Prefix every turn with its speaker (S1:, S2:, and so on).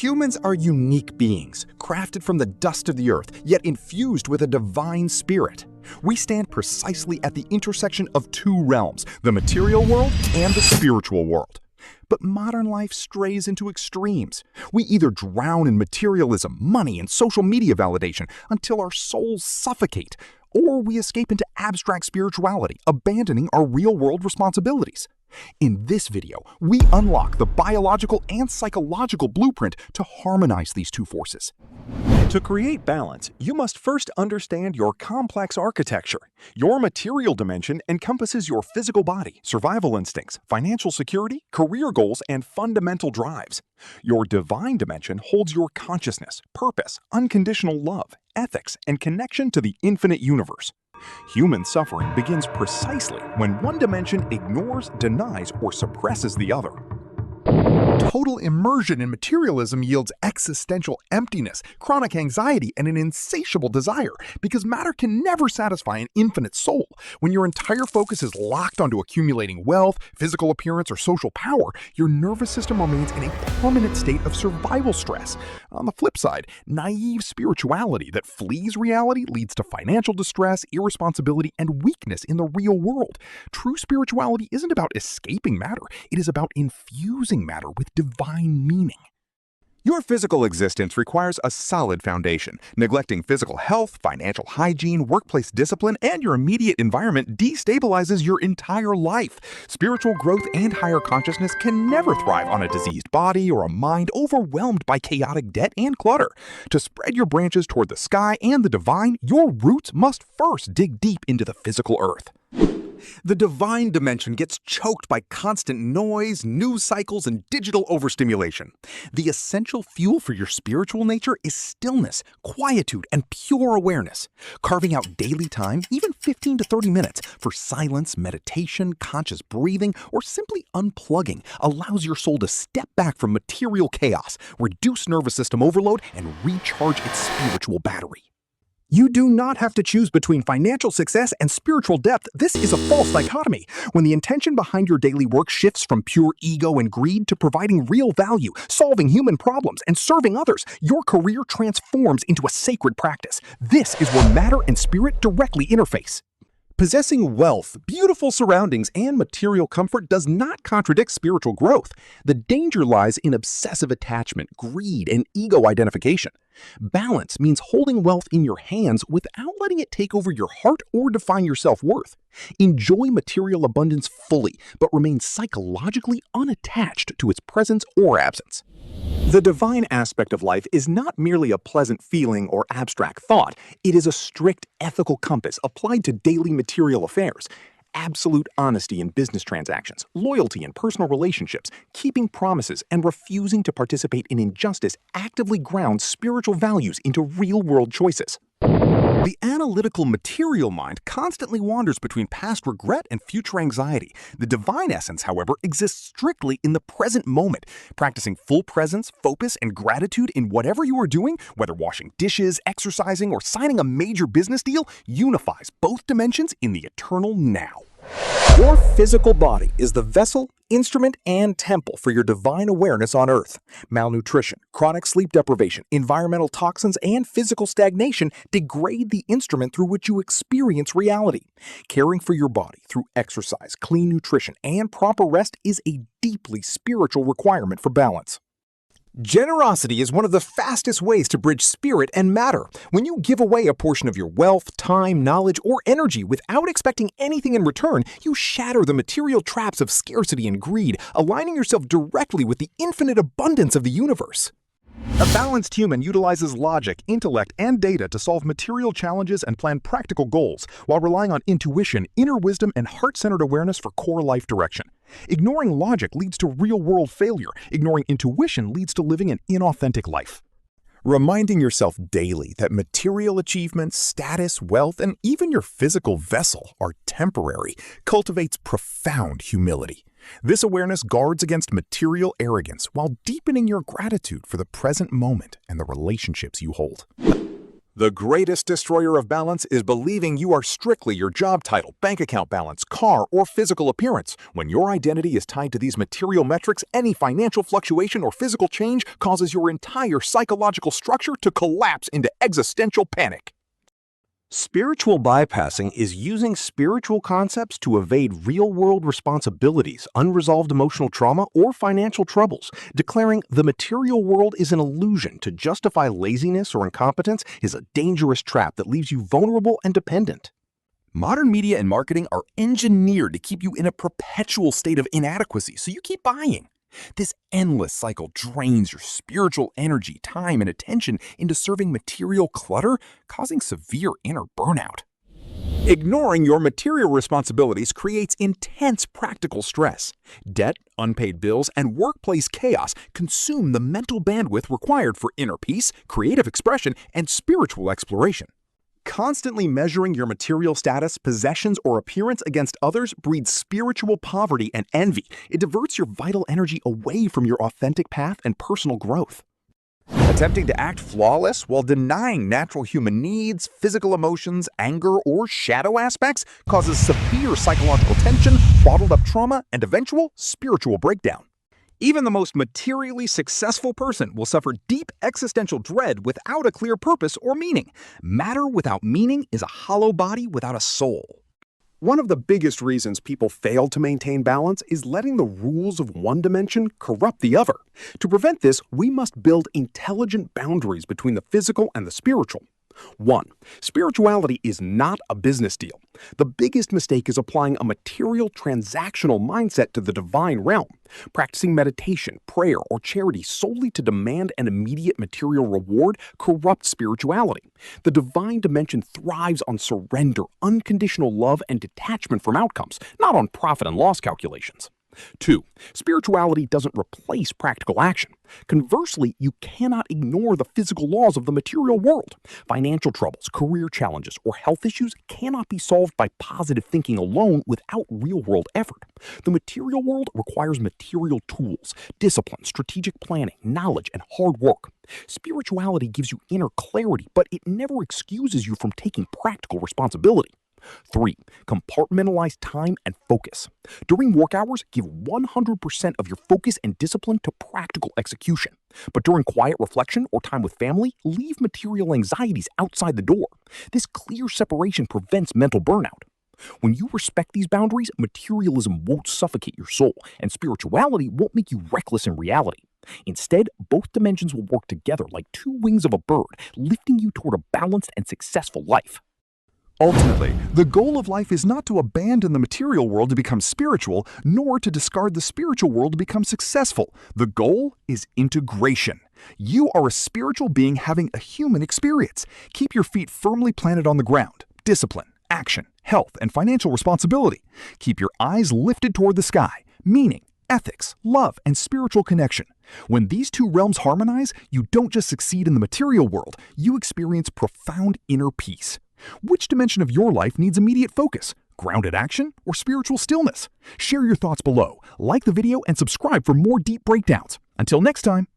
S1: Humans are unique beings, crafted from the dust of the earth, yet infused with a divine spirit. We stand precisely at the intersection of two realms, the material world and the spiritual world. But modern life strays into extremes. We either drown in materialism, money, and social media validation until our souls suffocate, or we escape into abstract spirituality, abandoning our real-world responsibilities. In this video, we unlock the biological and psychological blueprint to harmonize these two forces.
S2: To create balance, you must first understand your complex architecture. Your material dimension encompasses your physical body, survival instincts, financial security, career goals, and fundamental drives. Your divine dimension holds your consciousness, purpose, unconditional love, ethics, and connection to the infinite universe. Human suffering begins precisely when one dimension ignores, denies, or suppresses the other.
S1: Total immersion in materialism yields existential emptiness, chronic anxiety, and an insatiable desire, because matter can never satisfy an infinite soul. When your entire focus is locked onto accumulating wealth, physical appearance, or social power, your nervous system remains in a permanent state of survival stress. On the flip side, naive spirituality that flees reality leads to financial distress, irresponsibility, and weakness in the real world. True spirituality isn't about escaping matter, it is about infusing matter with divine meaning. Your physical existence requires a solid foundation. Neglecting physical health, financial hygiene, workplace discipline, and your immediate environment destabilizes your entire life. Spiritual growth and higher consciousness can never thrive on a diseased body or a mind overwhelmed by chaotic debt and clutter. To spread your branches toward the sky and the divine, your roots must first dig deep into the physical earth. The divine dimension gets choked by constant noise, news cycles, and digital overstimulation. The essential fuel for your spiritual nature is stillness, quietude, and pure awareness. Carving out daily time, even 15 to 30 minutes, for silence, meditation, conscious breathing, or simply unplugging allows your soul to step back from material chaos, reduce nervous system overload, and recharge its spiritual battery. You do not have to choose between financial success and spiritual depth. This is a false dichotomy. When the intention behind your daily work shifts from pure ego and greed to providing real value, solving human problems, and serving others, your career transforms into a sacred practice. This is where matter and spirit directly interface. Possessing wealth, beautiful surroundings, and material comfort does not contradict spiritual growth. The danger lies in obsessive attachment, greed, and ego identification. Balance means holding wealth in your hands without letting it take over your heart or define your self-worth. Enjoy material abundance fully, but remain psychologically unattached to its presence or absence. The divine aspect of life is not merely a pleasant feeling or abstract thought. It is a strict ethical compass applied to daily material affairs. Absolute honesty in business transactions, loyalty in personal relationships, keeping promises, and refusing to participate in injustice actively grounds spiritual values into real-world choices. The analytical material mind constantly wanders between past regret and future anxiety. The divine essence, however, exists strictly in the present moment. Practicing full presence, focus, and gratitude in whatever you are doing, whether washing dishes, exercising, or signing a major business deal, unifies both dimensions in the eternal now. Your physical body is the vessel, instrument, and temple for your divine awareness on Earth. Malnutrition, chronic sleep deprivation, environmental toxins, and physical stagnation degrade the instrument through which you experience reality. Caring for your body through exercise, clean nutrition, and proper rest is a deeply spiritual requirement for balance. Generosity is one of the fastest ways to bridge spirit and matter. When you give away a portion of your wealth, time, knowledge, or energy without expecting anything in return, you shatter the material traps of scarcity and greed, aligning yourself directly with the infinite abundance of the universe. A balanced human utilizes logic, intellect, and data to solve material challenges and plan practical goals, while relying on intuition, inner wisdom, and heart-centered awareness for core life direction. Ignoring logic leads to real-world failure. Ignoring intuition leads to living an inauthentic life. Reminding yourself daily that material achievements, status, wealth, and even your physical vessel are temporary cultivates profound humility. This awareness guards against material arrogance while deepening your gratitude for the present moment and the relationships you hold.
S2: The greatest destroyer of balance is believing you are strictly your job title, bank account balance, car, or physical appearance. When your identity is tied to these material metrics, any financial fluctuation or physical change causes your entire psychological structure to collapse into existential panic.
S3: Spiritual bypassing is using spiritual concepts to evade real-world responsibilities, unresolved emotional trauma, or financial troubles. Declaring the material world is an illusion to justify laziness or incompetence is a dangerous trap that leaves you vulnerable and dependent.
S1: Modern media and marketing are engineered to keep you in a perpetual state of inadequacy, so you keep buying. This endless cycle drains your spiritual energy, time, and attention into serving material clutter, causing severe inner burnout. Ignoring your material responsibilities creates intense practical stress. Debt, unpaid bills, and workplace chaos consume the mental bandwidth required for inner peace, creative expression, and spiritual exploration. Constantly measuring your material status, possessions, or appearance against others breeds spiritual poverty and envy. It diverts your vital energy away from your authentic path and personal growth. Attempting to act flawless while denying natural human needs, physical emotions, anger, or shadow aspects causes severe psychological tension, bottled up trauma, and eventual spiritual breakdown. Even the most materially successful person will suffer deep existential dread without a clear purpose or meaning. Matter without meaning is a hollow body without a soul. One of the biggest reasons people fail to maintain balance is letting the rules of one dimension corrupt the other. To prevent this, we must build intelligent boundaries between the physical and the spiritual. 1. Spirituality is not a business deal. The biggest mistake is applying a material transactional mindset to the divine realm. Practicing meditation, prayer, or charity solely to demand an immediate material reward corrupts spirituality. The divine dimension thrives on surrender, unconditional love, and detachment from outcomes, not on profit and loss calculations. 2. Spirituality doesn't replace practical action. Conversely, you cannot ignore the physical laws of the material world. Financial troubles, career challenges, or health issues cannot be solved by positive thinking alone without real-world effort. The material world requires material tools, discipline, strategic planning, knowledge, and hard work. Spirituality gives you inner clarity, but it never excuses you from taking practical responsibility. 3. Compartmentalize time and focus. During work hours, give 100% of your focus and discipline to practical execution. But during quiet reflection or time with family, leave material anxieties outside the door. This clear separation prevents mental burnout. When you respect these boundaries, materialism won't suffocate your soul, and spirituality won't make you reckless in reality. Instead, both dimensions will work together like two wings of a bird, lifting you toward a balanced and successful life. Ultimately, the goal of life is not to abandon the material world to become spiritual, nor to discard the spiritual world to become successful. The goal is integration. You are a spiritual being having a human experience. Keep your feet firmly planted on the ground. Discipline, action, health, and financial responsibility. Keep your eyes lifted toward the sky. Meaning, ethics, love, and spiritual connection. When these two realms harmonize, you don't just succeed in the material world, you experience profound inner peace. Which dimension of your life needs immediate focus? Grounded action or spiritual stillness? Share your thoughts below, like the video, and subscribe for more deep breakdowns. Until next time.